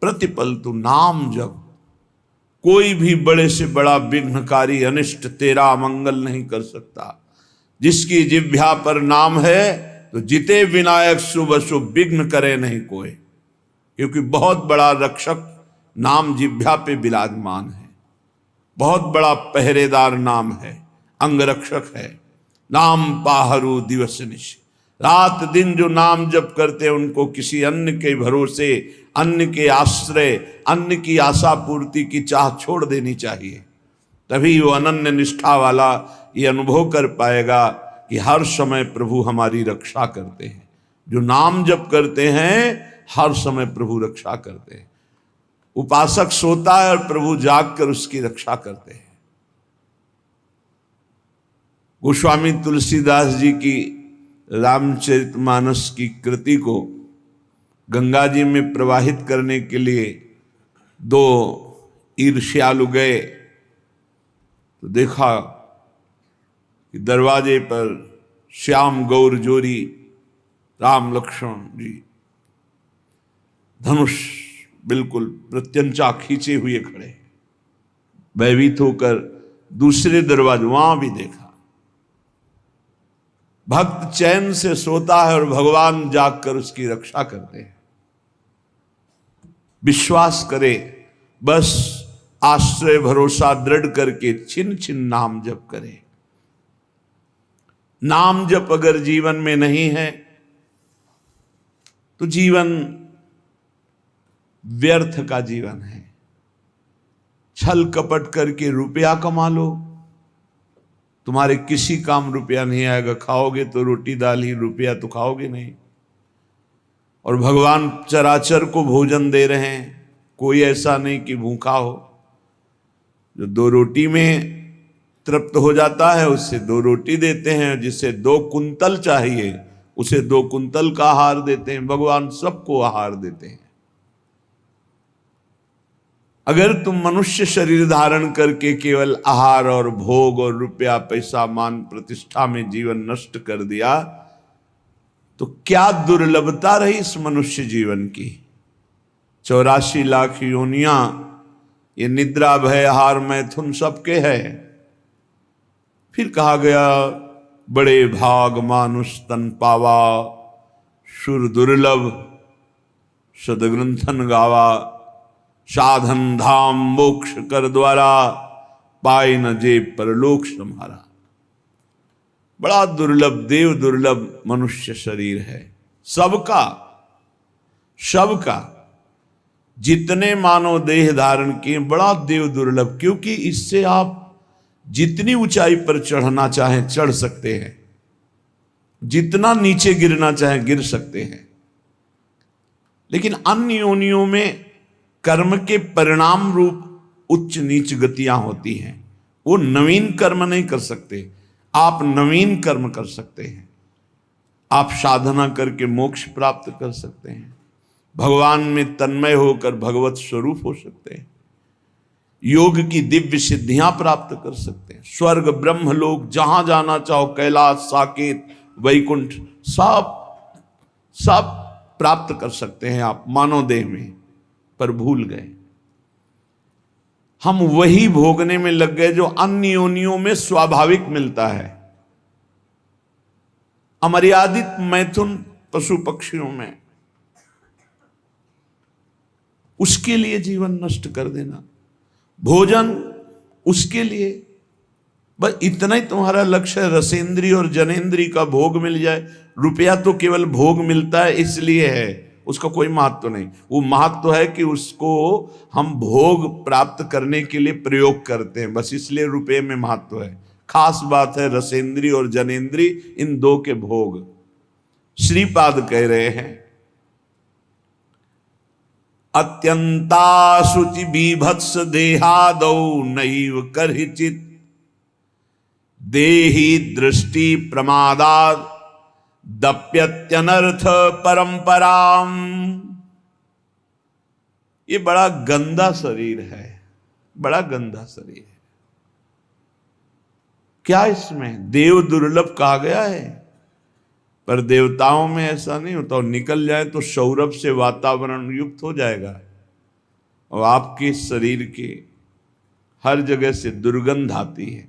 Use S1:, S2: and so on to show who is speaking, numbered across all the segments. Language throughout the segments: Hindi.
S1: प्रतिपल तू नाम जप। कोई भी बड़े से बड़ा विघ्नकारी अनिष्ट तेरा मंगल नहीं कर सकता। जिसकी जिह्वा पर नाम है तो जिते विनायक शुभ अशुभ विघ्न करे नहीं कोई, क्योंकि बहुत बड़ा रक्षक नाम जिह्वा पे विराजमान है, बहुत बड़ा पहरेदार नाम है, अंगरक्षक है। नाम पाहरू दिवस निश, रात दिन जो नाम जप करते हैं उनको किसी अन्य के भरोसे, अन्य के आश्रय, अन्य की आशा पूर्ति की चाह छोड़ देनी चाहिए। तभी वो अनन्य निष्ठा वाला ये अनुभव कर पाएगा कि हर समय प्रभु हमारी रक्षा करते हैं। जो नाम जप करते हैं हर समय प्रभु रक्षा करते हैं। उपासक सोता है और प्रभु जागकर उसकी रक्षा करते हैं। गोस्वामी तुलसीदास जी की रामचरितमानस की कृति को गंगा जी में प्रवाहित करने के लिए दो ईर्ष्यालु गए तो देखा कि दरवाजे पर श्याम गौर जोरी राम लक्ष्मण जी धनुष बिल्कुल प्रत्यंचा खींचे हुए खड़े। भयभीत होकर दूसरे दरवाजे वहां भी देखा। भक्त चैन से सोता है और भगवान जागकर उसकी रक्षा करते हैं। विश्वास करे, बस आश्रय भरोसा दृढ़ करके छिन छिन नाम जप करे। नाम जप अगर जीवन में नहीं है तो जीवन व्यर्थ का जीवन है। छल कपट करके रुपया कमा लो, तुम्हारे किसी काम रुपया नहीं आएगा। खाओगे तो रोटी दाल ही, रुपया तो खाओगे नहीं। और भगवान चराचर को भोजन दे रहे हैं, कोई ऐसा नहीं कि भूखा हो। जो 2 रोटी में तृप्त हो जाता है उससे 2 रोटी देते हैं, जिसे 2 कुंतल चाहिए उसे 2 कुंतल का आहार देते हैं। भगवान सबको आहार देते हैं। अगर तुम मनुष्य शरीर धारण करके केवल आहार और भोग और रुपया पैसा मान प्रतिष्ठा में जीवन नष्ट कर दिया तो क्या दुर्लभता रही इस मनुष्य जीवन की। 84 लाख योनियां, ये निद्रा भय आहार मैथुन सबके है। फिर कहा गया बड़े भाग मानुष तन पावा, सुर दुर्लभ सदग्रंथन गावा, साधन धाम मोक्ष कर द्वारा, पाए न जे परलोक सम्हारा। बड़ा दुर्लभ, देव दुर्लभ मनुष्य शरीर है। सबका जितने मानव देह धारण किए बड़ा देव दुर्लभ, क्योंकि इससे आप जितनी ऊंचाई पर चढ़ना चाहें चढ़ सकते हैं, जितना नीचे गिरना चाहें गिर सकते हैं। लेकिन अन्य योनियों में कर्म के परिणाम रूप उच्च नीच गतियां होती हैं। वो नवीन कर्म नहीं कर सकते, आप नवीन कर्म कर सकते हैं। आप साधना करके मोक्ष प्राप्त कर सकते हैं, भगवान में तन्मय होकर भगवत स्वरूप हो सकते हैं, योग की दिव्य सिद्धियां प्राप्त कर सकते हैं। स्वर्ग ब्रह्म लोक जहां जाना चाहो, कैलाश साकेत वैकुंठ सब प्राप्त कर सकते हैं आप मानव देह में। पर भूल गए, हम वही भोगने में लग गए जो अन्य योनियों में स्वाभाविक मिलता है। अमर्यादित मैथुन पशु पक्षियों में, उसके लिए जीवन नष्ट कर देना। भोजन उसके लिए, बस इतना ही तुम्हारा लक्ष्य है, रसेंद्री और जनेंद्री का भोग मिल जाए। रुपया तो केवल भोग मिलता है इसलिए है, उसका कोई महत्व नहीं। वो महत्व है कि उसको हम भोग प्राप्त करने के लिए प्रयोग करते हैं, बस इसलिए रुपये में महत्व है। खास बात है रसेंद्री और जनेंद्री, इन 2 के भोग। श्रीपाद कह रहे हैं, अत्यंता शुचि बीभत्स देहादौ नैव करहिचित, देहि दृष्टि प्रमादात् दप्यत्यनर्थ परंपराम। ये बड़ा गंदा शरीर है, बड़ा गंदा शरीर है। क्या इसमें देव दुर्लभ कहा गया है, पर देवताओं में ऐसा नहीं होता। और निकल जाए तो सौरभ से वातावरण युक्त हो जाएगा। और आपके शरीर के हर जगह से दुर्गंध आती है,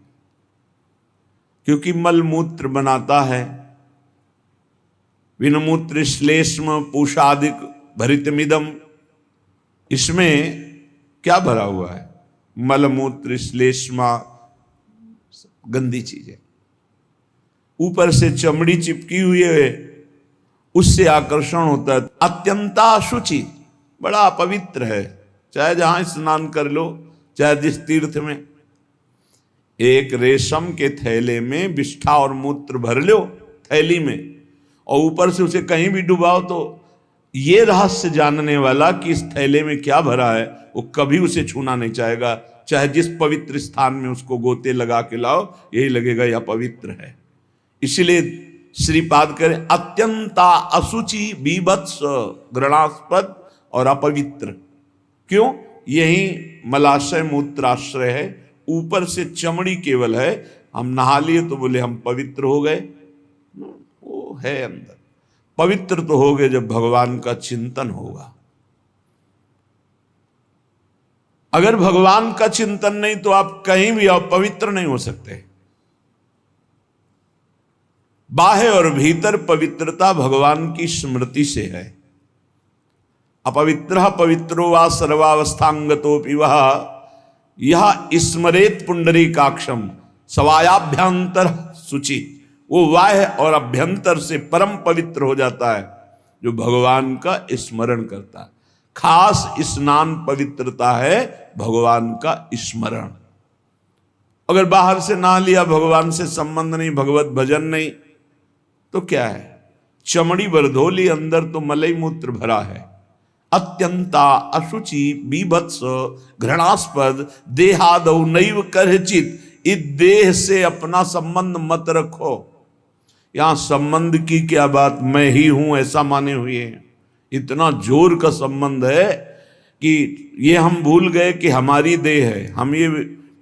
S1: क्योंकि मलमूत्र बनाता है। विनमूत्र श्लेष्म पूषादिक भरितमिदम, इसमें क्या भरा हुआ है? मलमूत्र श्लेष्मा, गंदी चीजें। ऊपर से चमड़ी चिपकी हुई है, उससे आकर्षण होता है। अत्यंता शुचि, बड़ा अपवित्र है। चाहे जहां स्नान कर लो, चाहे जिस तीर्थ में, एक रेशम के थैले में विष्ठा और मूत्र भर लो थैली में, और ऊपर से उसे कहीं भी डुबाओ, तो ये रहस्य जानने वाला कि इस थैले में क्या भरा है, वो कभी उसे छूना नहीं चाहेगा। चाहे जिस पवित्र स्थान में उसको गोते लगा के लाओ, यही लगेगा यह पवित्र है। इसलिए श्रीपाद करें अत्यंता अशुचि बीभत्स घृणास्पद और अपवित्र। क्यों? यही मलाशय मूत्राश्रय है, ऊपर से चमड़ी केवल है। हम नहा लिए तो बोले हम पवित्र हो गए, वो है अंदर। पवित्र तो हो गए जब भगवान का चिंतन होगा। अगर भगवान का चिंतन नहीं तो आप कहीं भी अपवित्र नहीं हो सकते। बाह्य और भीतर पवित्रता भगवान की स्मृति से है। अपवित्र पवित्रो वा सर्वावस्थांगतोपि वह यह स्मरेत पुंडरीकाक्षम सवायाभ्यंतर शुचि। वो बाह्य और अभ्यंतर से परम पवित्र हो जाता है जो भगवान का स्मरण करता है। खास स्नान पवित्रता है भगवान का स्मरण। अगर बाहर से ना लिया, भगवान से संबंध नहीं, भगवत भजन नहीं, तो क्या है? चमड़ी बरधोली, अंदर तो मलई मूत्र भरा है। अत्यंता अशुचि बीभत्स घृणास्पद देहादौ नैव करचित। इस देह से अपना संबंध मत रखो। यहां संबंध की क्या बात, मैं ही हूं ऐसा माने हुए हैं। इतना जोर का संबंध है कि ये हम भूल गए कि हमारी देह है। हम ये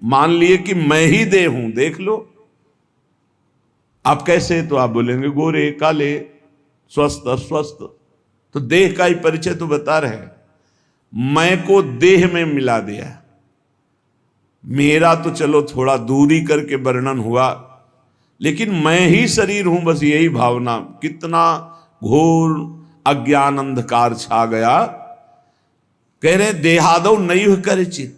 S1: मान लिए कि मैं ही देह हूं। देख लो आप कैसे, तो आप बोलेंगे गोरे काले स्वस्थ अस्वस्थ, तो देह का ही परिचय तो बता रहे हैं। मैं को देह में मिला दिया। मेरा तो चलो थोड़ा दूरी करके वर्णन हुआ, लेकिन मैं ही शरीर हूं, बस यही भावना। कितना घोर अज्ञान अंधकार छा गया। कह रहे देहादौ नैव करचित।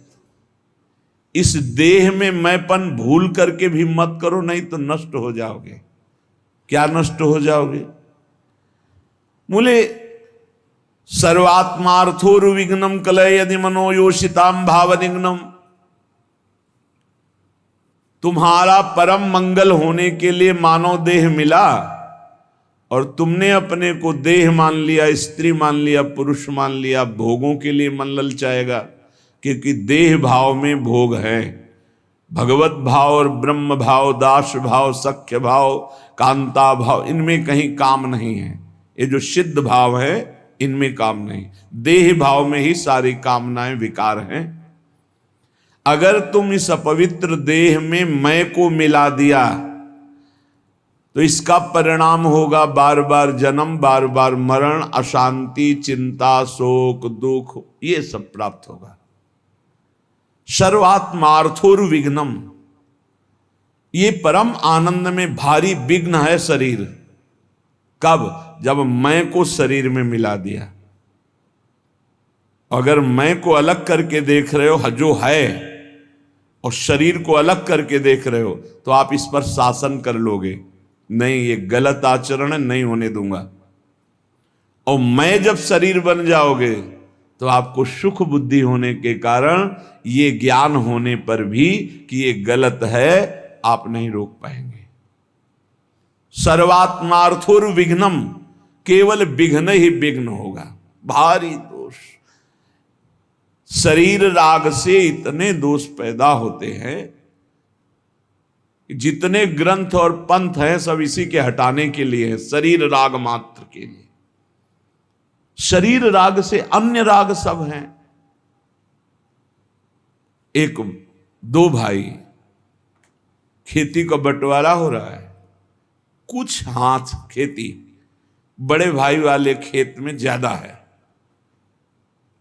S1: इस देह में मैंपन भूल करके भी मत करो, नहीं तो नष्ट हो जाओगे। क्या नष्ट हो जाओगे? बोले सर्वात्मार्थोरुविघ्नम कलय यदि मनोयोषिताम भावनिघ्नम। तुम्हारा परम मंगल होने के लिए मानव देह मिला और तुमने अपने को देह मान लिया, स्त्री मान लिया, पुरुष मान लिया। भोगों के लिए मन ललचाएगा, क्योंकि देह भाव में भोग है। भगवत भाव और ब्रह्म भाव, दास भाव, सख्य भाव, कांता भाव, इनमें कहीं काम नहीं है। ये जो सिद्ध भाव है इनमें काम नहीं। देह भाव में ही सारी कामनाएं विकार हैं। अगर तुम इस अपवित्र देह में मैं को मिला दिया तो इसका परिणाम होगा बार बार जन्म, बार बार मरण, अशांति, चिंता, शोक, दुख, ये सब प्राप्त होगा। सर्वात्मार्थोर्विघ्नम, ये परम आनंद में भारी विघ्न है शरीर। कब? जब मैं को शरीर में मिला दिया। अगर मैं को अलग करके देख रहे हो जो है, और शरीर को अलग करके देख रहे हो, तो आप इस पर शासन कर लोगे। नहीं, ये गलत आचरण है, नहीं होने दूंगा। और मैं जब शरीर बन जाओगे तो आपको सुख बुद्धि होने के कारण ये ज्ञान होने पर भी कि ये गलत है, आप नहीं रोक पाएंगे। सर्वात्मार्थोर्विघ्नम, केवल विघ्न ही विघ्न होगा, भारी दोष। शरीर राग से इतने दोष पैदा होते हैं, जितने ग्रंथ और पंथ हैं सब इसी के हटाने के लिए है, शरीर राग मात्र के लिए। शरीर राग से अन्य राग सब हैं। एक दो भाई, खेती का बंटवारा हो रहा है। कुछ हाथ खेती बड़े भाई वाले खेत में ज्यादा है,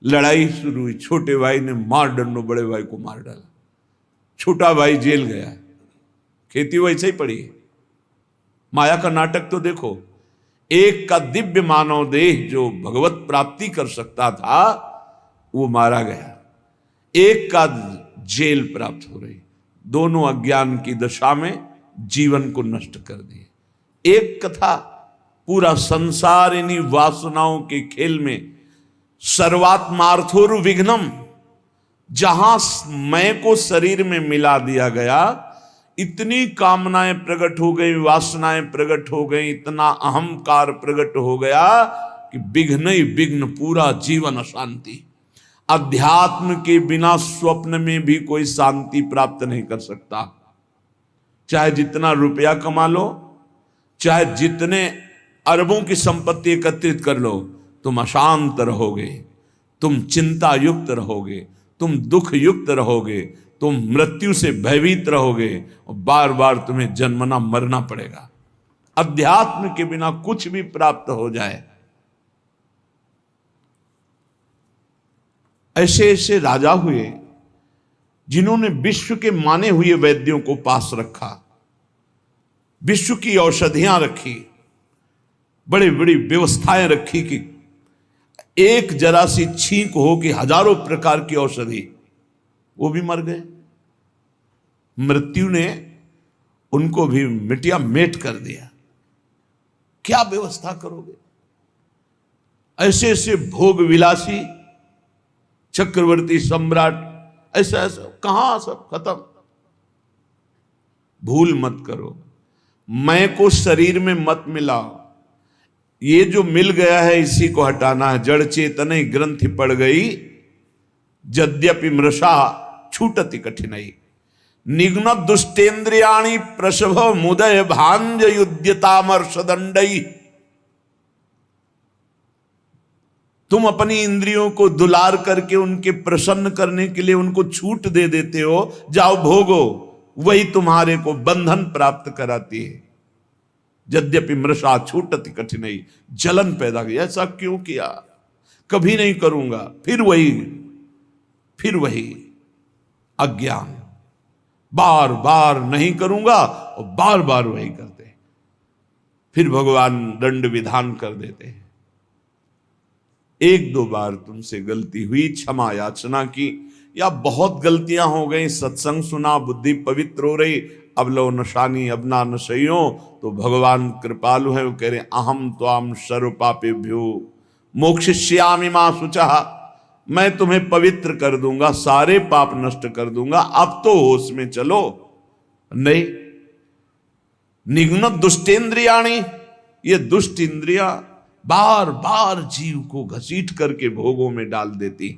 S1: लड़ाई शुरू हुई, छोटे भाई ने मार डंडो बड़े भाई को मार डाला, छोटा भाई जेल गया। खेती वैसे ही पड़ी है। माया का नाटक तो देखो, एक का दिव्य मानव देह जो भगवत प्राप्ति कर सकता था वो मारा गया, एक का जेल प्राप्त हो रही, दोनों अज्ञान की दशा में जीवन को नष्ट कर दिए। एक कथा, पूरा संसार इन्हीं वासनाओं के खेल में, सर्वात्मार्थोरु विघ्नम, जहां मैं को शरीर में मिला दिया गया, इतनी कामनाएं प्रकट हो गई, वासनाएं प्रकट हो गई, इतना अहंकार प्रकट हो गया कि विघ्न ही विघ्न, पूरा जीवन अशांति। अध्यात्म के बिना स्वप्न में भी कोई शांति प्राप्त नहीं कर सकता। चाहे जितना रुपया कमा लो, चाहे जितने अरबों की संपत्ति एकत्रित कर लो, तुम अशांत रहोगे, तुम चिंता युक्त रहोगे, तुम दुख युक्त रहोगे, तुम मृत्यु से भयभीत रहोगे और बार बार तुम्हें जन्मना मरना पड़ेगा। अध्यात्म के बिना कुछ भी प्राप्त हो जाए। ऐसे ऐसे राजा हुए जिन्होंने विश्व के माने हुए वैद्यों को पास रखा, विश्व की औषधियां रखी, बड़ी बड़ी व्यवस्थाएं रखी कि एक जरा सी छींक हो कि हजारों प्रकार की औषधि, वो भी मर गए। मृत्यु ने उनको भी मिटिया मेट कर दिया। क्या व्यवस्था करोगे? ऐसे ऐसे भोग विलासी चक्रवर्ती सम्राट, ऐसा ऐसा कहां सब खत्म। भूल मत करो, मैं को शरीर में मत मिलाओ। ये जो मिल गया है इसी को हटाना है। जड़ चेतन ग्रंथि पड़ गई, यद्यपि मृषा छूटति कठिनाई। निघ्न दुष्टेन्द्रियाणि प्रसभ मुदय भांज युद्यतामर्षदंडई। तुम अपनी इंद्रियों को दुलार करके उनके प्रसन्न करने के लिए उनको छूट दे देते हो, जाओ भोगो, वही तुम्हारे को बंधन प्राप्त कराती है। यद्यपि मृषा छूटति कठिनाई, जलन पैदा की। ऐसा क्यों किया? कभी नहीं करूंगा, फिर वही अज्ञान, बार बार नहीं करूंगा और बार बार वही करते। फिर भगवान दंड विधान कर देते हैं। एक दो बार तुमसे गलती हुई, क्षमा याचना की, या बहुत गलतियां हो गई, सत्संग सुना, बुद्धि पवित्र हो रही, अब लो नशानी अब ना नशइयो, तो भगवान कृपालु है, वो कह रहे अहम त्वाम सर्व पापेभ्यो मोक्षयिष्यामि मा शुचः। मैं तुम्हें पवित्र कर दूंगा, सारे पाप नष्ट कर दूंगा, अब तो होश में चलो। नहीं, निघ्न दुष्टेन्द्रियाणि, ये दुष्ट इंद्रियां बार बार जीव को घसीट करके भोगों में डाल देती।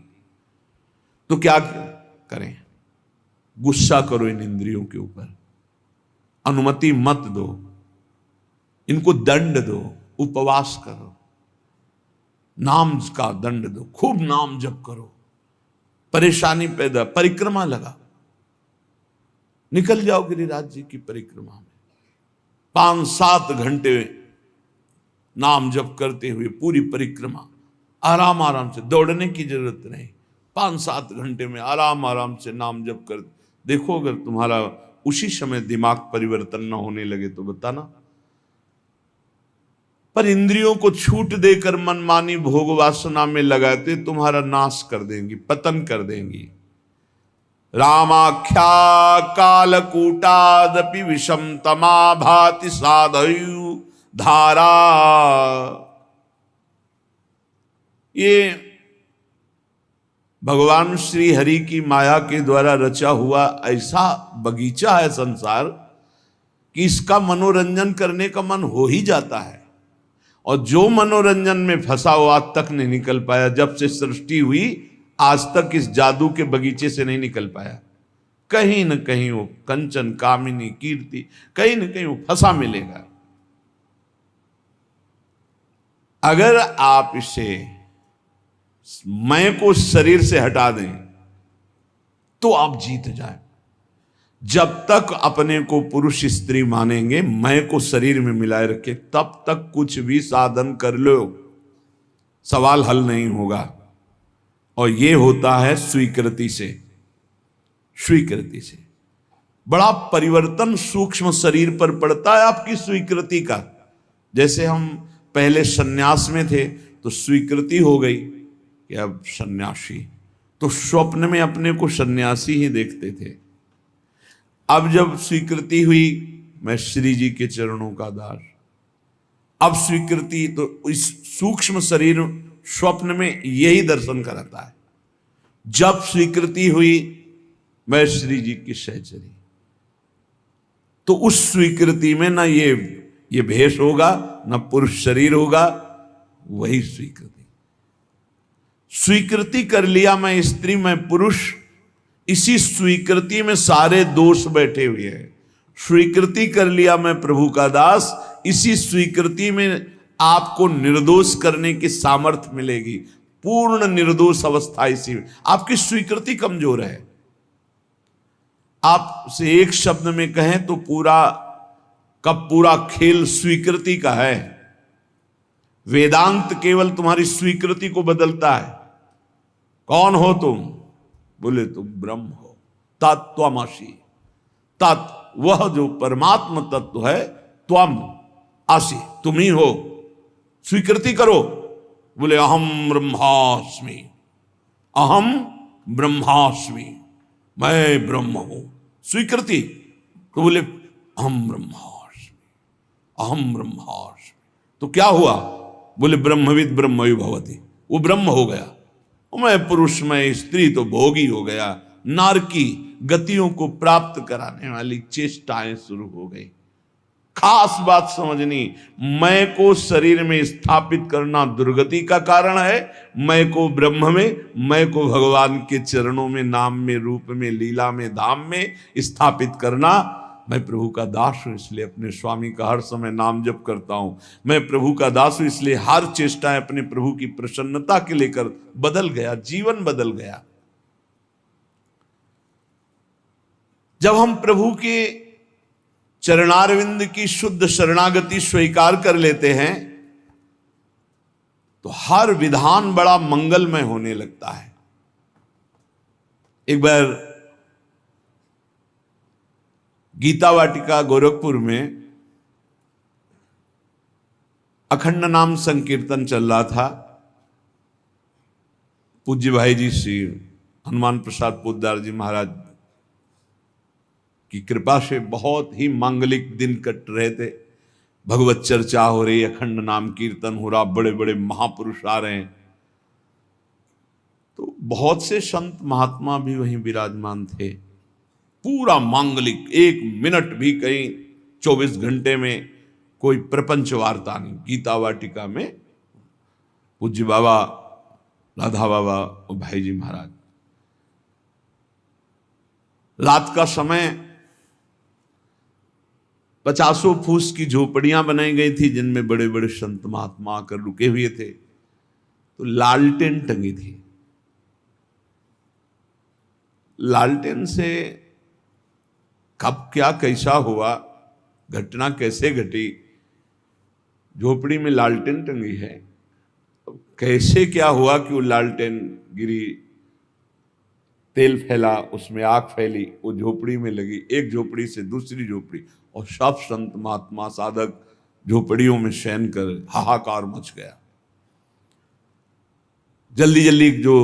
S1: तो क्या करें? गुस्सा करो इन इंद्रियों के ऊपर, अनुमति मत दो, इनको दंड दो, उपवास करो, नाम का दंड दो, खूब नाम जप करो, परेशानी पैदा, परिक्रमा लगा, निकल जाओ गिरिराज जी की परिक्रमा में, 5-7 घंटे नाम जप करते हुए पूरी परिक्रमा, आराम आराम से, दौड़ने की जरूरत नहीं, 5-7 घंटे में आराम आराम से नाम जप कर देखो। अगर तुम्हारा उसी समय दिमाग परिवर्तन न होने लगे तो बताना। पर इंद्रियों को छूट देकर मनमानी भोग वासना में लगाते तुम्हारा नाश कर देंगी, पतन कर देंगी। रामाख्या कालकूटादपि विषम तमा भाति साधयु धारा। ये भगवान श्री हरि की माया के द्वारा रचा हुआ ऐसा बगीचा है संसार कि इसका मनोरंजन करने का मन हो ही जाता है। और जो मनोरंजन में फंसा हुआ आज तक नहीं निकल पाया, जब से सृष्टि हुई आज तक इस जादू के बगीचे से नहीं निकल पाया। कहीं न कहीं वो कंचन कामिनी कीर्ति, कहीं न कहीं वो फंसा मिलेगा। अगर आप इसे मैं को शरीर से हटा दें तो आप जीत जाए। जब तक अपने को पुरुष स्त्री मानेंगे, मैं को शरीर में मिलाए रखे, तब तक कुछ भी साधन कर लो, सवाल हल नहीं होगा। और ये होता है स्वीकृति से। स्वीकृति से बड़ा परिवर्तन सूक्ष्म शरीर पर पड़ता है आपकी स्वीकृति का। जैसे हम पहले सन्यास में थे तो स्वीकृति हो गई कि अब सन्यासी, तो स्वप्न में अपने को सन्यासी ही देखते थे। अब जब स्वीकृति हुई मैं श्री जी के चरणों का दास, अब स्वीकृति, तो इस सूक्ष्म शरीर स्वप्न में यही दर्शन कराता है। जब स्वीकृति हुई मैं श्री जी की सहचरी, तो उस स्वीकृति में ना ये भेष होगा ना पुरुष शरीर होगा, वही स्वीकृति। स्वीकृति कर लिया मैं स्त्री मैं पुरुष, इसी स्वीकृति में सारे दोष बैठे हुए हैं। स्वीकृति कर लिया मैं प्रभु का दास, इसी स्वीकृति में आपको निर्दोष करने की सामर्थ्य मिलेगी। पूर्ण निर्दोष अवस्था इसी में। आपकी स्वीकृति कमजोर है। आपसे एक शब्द में कहें तो पूरा खेल स्वीकृति का है। वेदांत केवल तुम्हारी स्वीकृति को बदलता है। कौन हो तुम? बोले तुम ब्रह्म हो, तत्त्वमसि। तत् वह जो परमात्म तत्व है, त्वम असि तुम ही हो। स्वीकृति करो। बोले अहम ब्रह्मास्मि, अहम ब्रह्मास्मि, मैं ब्रह्म हूं। स्वीकृति। तो बोले अहम ब्रह्मास्मि, अहम ब्रह्मास्मि। तो क्या हुआ? बोले ब्रह्मविद ब्रह्मयु भवति, वो ब्रह्म हो गया। मैं पुरुष में स्त्री तो भोगी हो गया। नारकी गतियों को प्राप्त कराने वाली चेष्टाएं शुरू हो गई। खास बात समझनी, मैं को शरीर में स्थापित करना दुर्गति का कारण है। मैं को ब्रह्म में, मैं को भगवान के चरणों में, नाम में, रूप में, लीला में, धाम में स्थापित करना। मैं प्रभु का दास हूं इसलिए अपने स्वामी का हर समय नाम जप करता हूं। मैं प्रभु का दास हूं इसलिए हर चेष्टाएं अपने प्रभु की प्रसन्नता के लेकर बदल गया, जीवन बदल गया। जब हम प्रभु के चरणारविंद की शुद्ध शरणागति स्वीकार कर लेते हैं तो हर विधान बड़ा मंगलमय होने लगता है। एक बार गीता वाटिका गोरखपुर में अखंड नाम संकीर्तन चल रहा था। पूज्य भाई जी श्री हनुमान प्रसाद पोद्दार जी महाराज की कृपा से बहुत ही मांगलिक दिन कट रहे थे। भगवत चर्चा हो रही, अखंड नाम कीर्तन हो रहा, बड़े बड़े महापुरुष आ रहे हैं। तो बहुत से संत महात्मा भी वहीं विराजमान थे। पूरा मांगलिक, एक मिनट भी कहीं 24 घंटे में कोई प्रपंच वार्ता नहीं। गीता वाटिका में पूज्य बाबा, राधा बाबा और भाई जी महाराज। रात का समय 50 फूस की झोपड़ियां बनाई गई थी जिनमें बड़े बड़े संत महात्मा आकर रुके हुए थे। तो लालटेन टंगी थी। लालटेन से कब क्या कैसा हुआ, घटना कैसे घटी, झोपड़ी में लालटेन टंगी है, कैसे क्या हुआ कि वो लालटेन गिरी, तेल फैला, उसमें आग फैली, वो झोपड़ी में लगी, एक झोपड़ी से दूसरी झोपड़ी, और सब संत महात्मा साधक झोपड़ियों में शयन कर हाहाकार मच गया। जल्दी जल्दी जो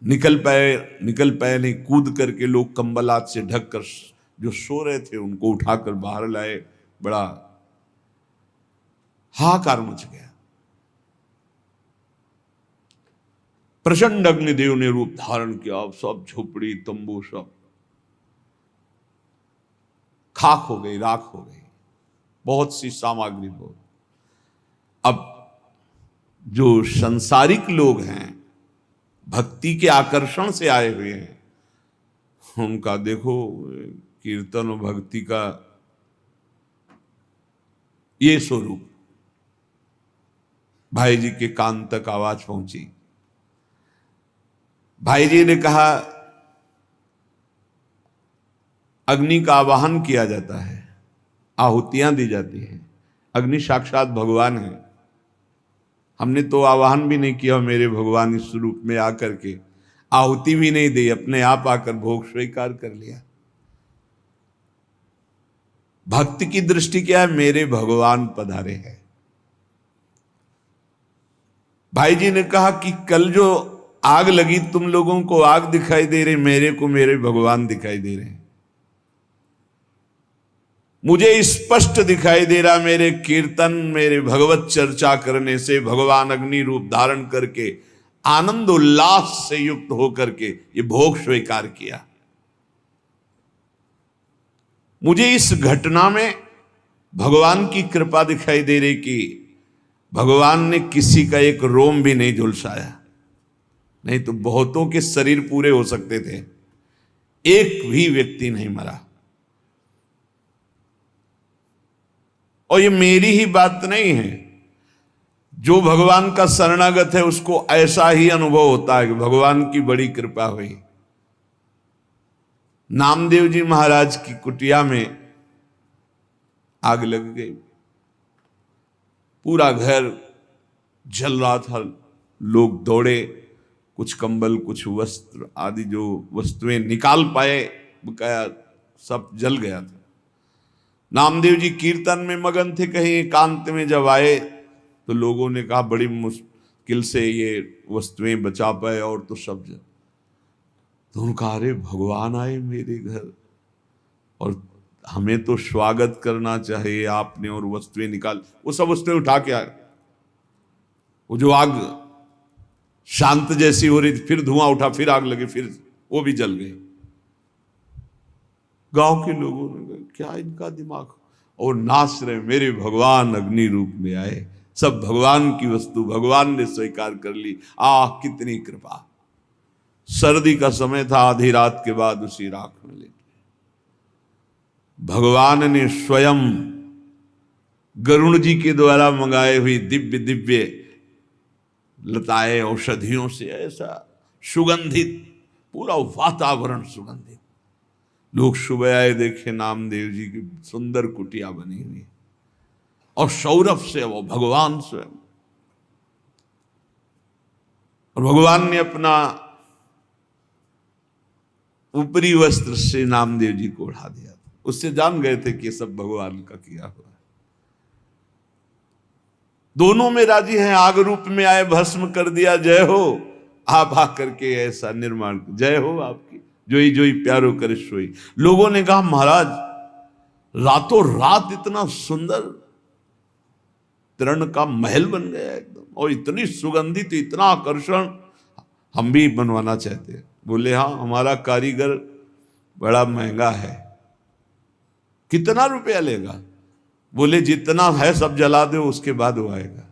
S1: निकल पाए नहीं, कूद करके लोग कंबल हाथ से ढक कर जो सो रहे थे उनको उठाकर बाहर लाए। बड़ा हाहाकार मच गया। प्रचंड अग्निदेव ने रूप धारण किया। सब झोपड़ी तंबू सब खाक हो गई, राख हो गई। बहुत सी सामग्री हो। अब जो संसारिक लोग हैं, भक्ति के आकर्षण से आए हुए हैं, उनका देखो कीर्तन और भक्ति का ये स्वरूप। भाई जी के कान तक आवाज पहुंची। भाई जी ने कहा अग्नि का आवाहन किया जाता है, आहुतियां दी जाती हैं। अग्नि साक्षात भगवान है। हमने तो आवाहन भी नहीं किया मेरे भगवान इस रूप में आकर के, आहुति भी नहीं दी, अपने आप आकर भोग स्वीकार कर लिया। भक्ति की दृष्टि क्या है? मेरे भगवान पधारे हैं। भाई जी ने कहा कि कल जो आग लगी, तुम लोगों को आग दिखाई दे रही, मेरे को मेरे भगवान दिखाई दे रहे हैं। मुझे स्पष्ट दिखाई दे रहा मेरे कीर्तन, मेरे भगवत चर्चा करने से भगवान अग्नि रूप धारण करके आनंद उल्लास से युक्त होकर के ये भोग स्वीकार किया। मुझे इस घटना में भगवान की कृपा दिखाई दे रही कि भगवान ने किसी का एक रोम भी नहीं झुलसाया, नहीं तो बहुतों के शरीर पूरे हो सकते थे, एक भी व्यक्ति नहीं मरा। और ये मेरी ही बात नहीं है, जो भगवान का शरणागत है उसको ऐसा ही अनुभव होता है कि भगवान की बड़ी कृपा हुई। नामदेव जी महाराज की कुटिया में आग लग गई, पूरा घर जल रहा था, लोग दौड़े, कुछ कंबल कुछ वस्त्र आदि जो वस्तुएं निकाल पाए बकाया सब जल गया था। नामदेव जी कीर्तन में मगन थे, कहीं एकांत में जब आए तो लोगों ने कहा बड़ी मुश्किल से ये वस्तुएं बचा पाए और तो सब जल। तो उनका अरे भगवान आए मेरे घर और हमें तो स्वागत करना चाहिए आपने, और वस्तुएं निकाल, वो सब वस्तुएं उठा के आए। वो जो आग शांत जैसी हो रही थी, फिर धुआं उठा, फिर आग लगी, फिर वो भी जल गई। गांव के लोगों ने कहा क्या इनका दिमाग, और नाच रहे मेरे भगवान अग्नि रूप में आए, सब भगवान की वस्तु भगवान ने स्वीकार कर ली। कितनी कृपा। सर्दी का समय था, आधी रात के बाद उसी राख में लेटे भगवान ने स्वयं गरुण जी के द्वारा मंगाए हुई दिव्य दिव्य लताएं औषधियों से ऐसा सुगंधित पूरा वातावरण सुगंधित। लोग सुबह आए, देखे नामदेव जी की सुंदर कुटिया बनी हुई और सौरभ से वो भगवान स्वयं, और भगवान ने अपना ऊपरी वस्त्र से नामदेव जी को उड़ा दिया था। उससे जान गए थे कि ये सब भगवान का किया हुआ है। दोनों में राजी हैं, आग रूप में आए, भस्म कर दिया, जय हो। आप आकर के ऐसा निर्माण, जय हो आपकी, जोई जोई प्यारो करे सोई। लोगों ने कहा महाराज रातों रात इतना सुंदर तरण का महल बन गया एकदम, और इतनी सुगंधित, इतना आकर्षण, हम भी बनवाना चाहते हैं। बोले हाँ, हमारा कारीगर बड़ा महंगा है। कितना रुपया लेगा? बोले जितना है सब जला दो, उसके बाद वो आएगा।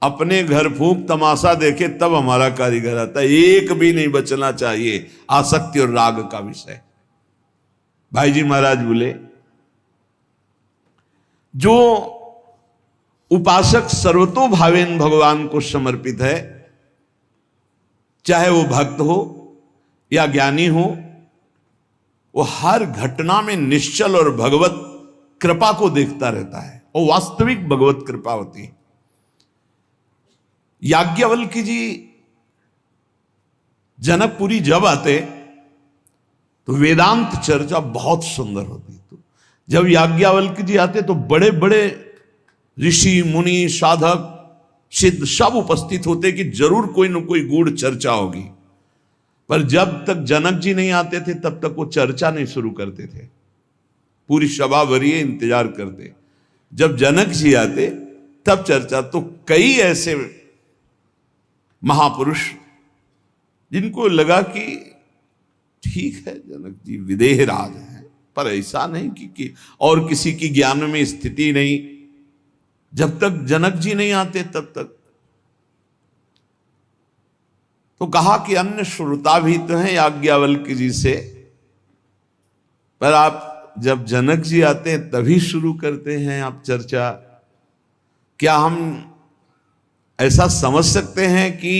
S1: अपने घर फूंक तमाशा देखे तब हमारा कारीगर आता है, एक भी नहीं बचना चाहिए। आसक्ति और राग का विषय। भाई जी महाराज बोले जो उपासक सर्वतोभावेन भगवान को समर्पित है, चाहे वो भक्त हो या ज्ञानी हो, वो हर घटना में निश्चल और भगवत कृपा को देखता रहता है, और वास्तविक भगवत कृपा होती है। याज्ञवल्क्य जी जनकपुरी जब आते तो वेदांत चर्चा बहुत सुंदर होती। तो जब याज्ञवल्क्य जी आते तो बड़े बड़े ऋषि मुनि साधक सिद्ध सब उपस्थित होते कि जरूर कोई न कोई गूढ़ चर्चा होगी। पर जब तक जनक जी नहीं आते थे तब तक वो चर्चा नहीं शुरू करते थे, पूरी सभा भरिए इंतजार करते। जब जनक जी आते तब चर्चा। तो कई ऐसे महापुरुष जिनको लगा कि ठीक है जनक जी विदेह राज हैं, पर ऐसा नहीं कि और किसी की ज्ञान में स्थिति नहीं। जब तक जनक जी नहीं आते तब तक तो कहा कि अन्य श्रोता भी तो हैं याज्ञवल्क्य जी से, पर आप जब जनक जी आते हैं तभी शुरू करते हैं आप चर्चा। क्या हम ऐसा समझ सकते हैं कि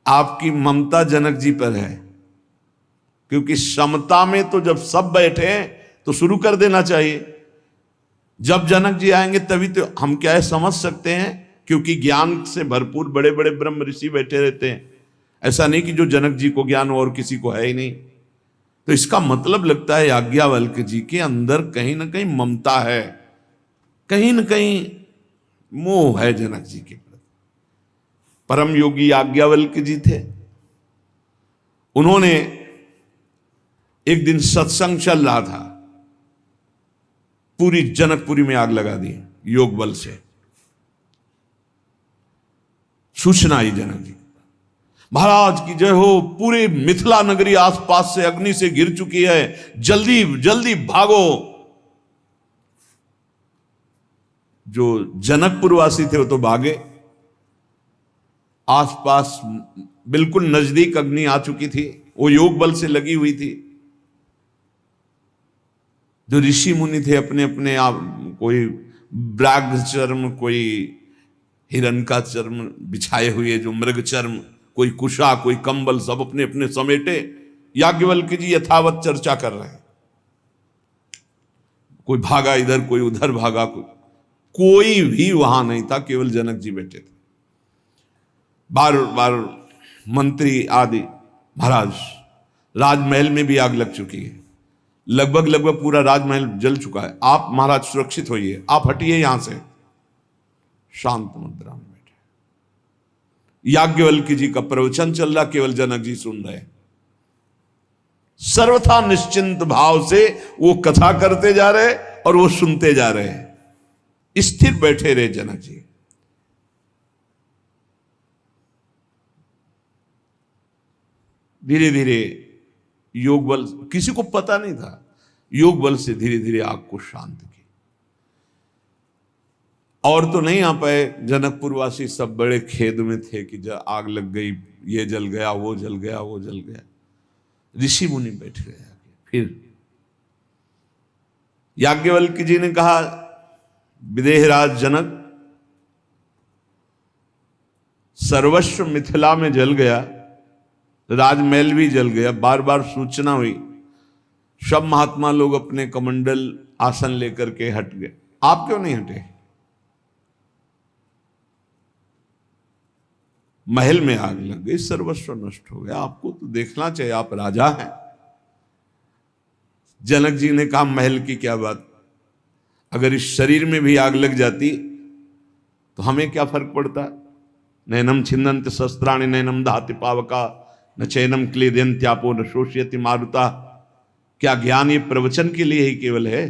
S1: आपकी ममता जनक जी पर है? क्योंकि समता में तो जब सब बैठे हैं तो शुरू कर देना चाहिए। जब जनक जी आएंगे तभी तो हम क्या है समझ सकते हैं क्योंकि ज्ञान से भरपूर बड़े बड़े ब्रह्म ऋषि बैठे रहते हैं। ऐसा नहीं कि जो जनक जी को ज्ञान और किसी को है ही नहीं। तो इसका मतलब लगता है याज्ञवल्क्य जी के अंदर कहीं ना कहीं ममता है, कहीं ना कहीं मोह है जनक जी के प्रति। परम योगी याज्ञवल्क्य जी थे। उन्होंने एक दिन सत्संग चल रहा था, पूरी जनकपुरी में आग लगा दी योग बल से। सूचना आई जनक जी, महाराज की जय हो, पूरे मिथिला नगरी आसपास से अग्नि से घिर चुकी है, जल्दी जल्दी भागो। जो जनकपुर वासी थे वो तो भागे, आसपास बिल्कुल नजदीक अग्नि आ चुकी थी, वो योग बल से लगी हुई थी। जो ऋषि मुनि थे अपने अपने आप, कोई ब्राग चर्म, कोई हिरण का चर्म बिछाए हुए, जो मृग चर्म, कोई कुशा, कोई कंबल, सब अपने अपने समेटे याज्ञवल्क्य जी यथावत चर्चा कर रहे हैं। कोई भागा इधर, कोई उधर भागा, कोई भी वहां नहीं था, केवल जनक जी बैठे थे। बार बार मंत्री आदि, महाराज राजमहल में भी आग लग चुकी है, लगभग पूरा राजमहल जल चुका है, आप महाराज सुरक्षित होइए, आप हटिए यहां से। शांत मुद्रा में बैठे याज्ञवल्क्य जी का प्रवचन चल रहा, केवल जनक जी सुन रहे। सर्वथा निश्चिंत भाव से वो कथा करते जा रहे और वो सुनते जा रहे, स्थिर बैठे रहे जनक जी। धीरे धीरे योग बल, किसी को पता नहीं था, योग बल से धीरे धीरे आग को शांत की। और तो नहीं आ पाए, जनकपुर वासी सब बड़े खेद में थे कि जब आग लग गई, ये जल गया, वो जल गया, वो जल गया। ऋषि मुनि बैठ गए। फिर याज्ञवल्क्य जी ने कहा, विदेहराज जनक, सर्वस्व मिथिला में जल गया, राजमहल भी जल गया, बार बार सूचना हुई, सब महात्मा लोग अपने कमंडल आसन लेकर के हट गए, आप क्यों नहीं हटे? महल में आग लग गई, सर्वस्व नष्ट हो गया, आपको तो देखना चाहिए, आप राजा हैं। जनक जी ने कहा, महल की क्या बात, अगर इस शरीर में भी आग लग जाती तो हमें क्या फर्क पड़ता? नैनम छिन्नन्ति शस्त्राणि नैनम दहति पावका न चैनम क्लेदयन्त्यापो न शोषयति मारुता। क्या ज्ञान ये प्रवचन के लिए ही केवल है?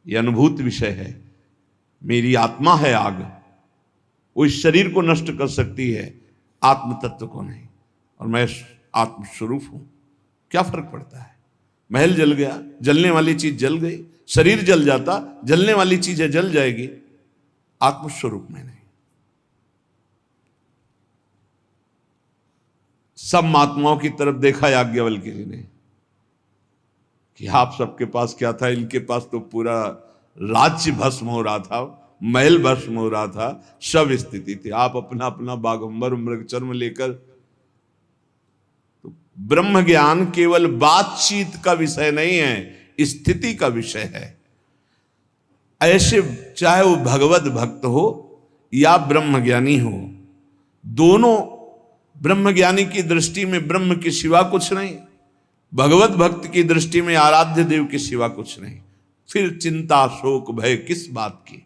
S1: ये अनुभूत विषय है। मेरी आत्मा है आग, वो इस शरीर को नष्ट कर सकती है, आत्म तत्व को नहीं, और मैं आत्मस्वरूप हूं, क्या फर्क पड़ता है? महल जल गया, जलने वाली चीज जल गई, शरीर जल जाता, जलने वाली चीजें जल जाएगी, आत्मस्वरूप में नहीं। सब महात्माओं की तरफ देखा याज्ञवल्क्य जी ने कि आप सबके पास क्या था, इनके पास तो पूरा राज्य भस्म हो रहा था, महल भस्म हो रहा था, सब स्थिति थी, आप अपना अपना बागंबर मृग चर्म लेकर। तो ब्रह्म ज्ञान केवल बातचीत का विषय नहीं है, स्थिति का विषय है। ऐसे चाहे वो भगवत भक्त हो या ब्रह्म ज्ञानी हो, दोनों, ब्रह्म ज्ञानी की दृष्टि में ब्रह्म के सिवा कुछ नहीं, भगवत भक्त की दृष्टि में आराध्य देव के सिवा कुछ नहीं, फिर चिंता शोक भय किस बात की?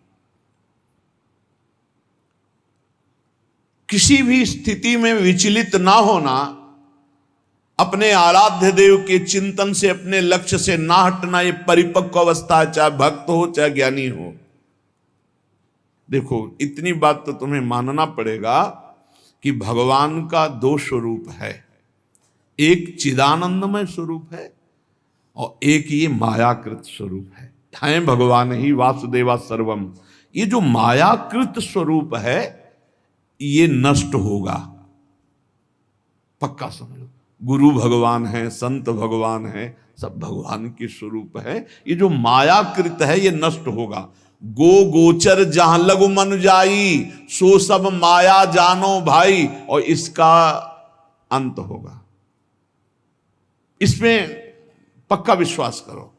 S1: किसी भी स्थिति में विचलित ना होना, अपने आराध्य देव के चिंतन से, अपने लक्ष्य से ना हटना, ये परिपक्व अवस्था है, चाहे भक्त हो चाहे ज्ञानी हो। देखो, इतनी बात तो तुम्हें मानना पड़ेगा कि भगवान का दो स्वरूप है, एक चिदानंदमय स्वरूप है और एक ये मायाकृत स्वरूप है। हैं भगवान ही वासुदेवा सर्वम। ये जो मायाकृत स्वरूप है ये नष्ट होगा, पक्का समझो। गुरु भगवान है, संत भगवान है, सब भगवान के स्वरूप है। ये जो मायाकृत है ये नष्ट होगा। गो गोचर जहां लगु मन जाई, सो सब माया जानो भाई, और इसका अंत होगा। इसमें पक्का विश्वास करो।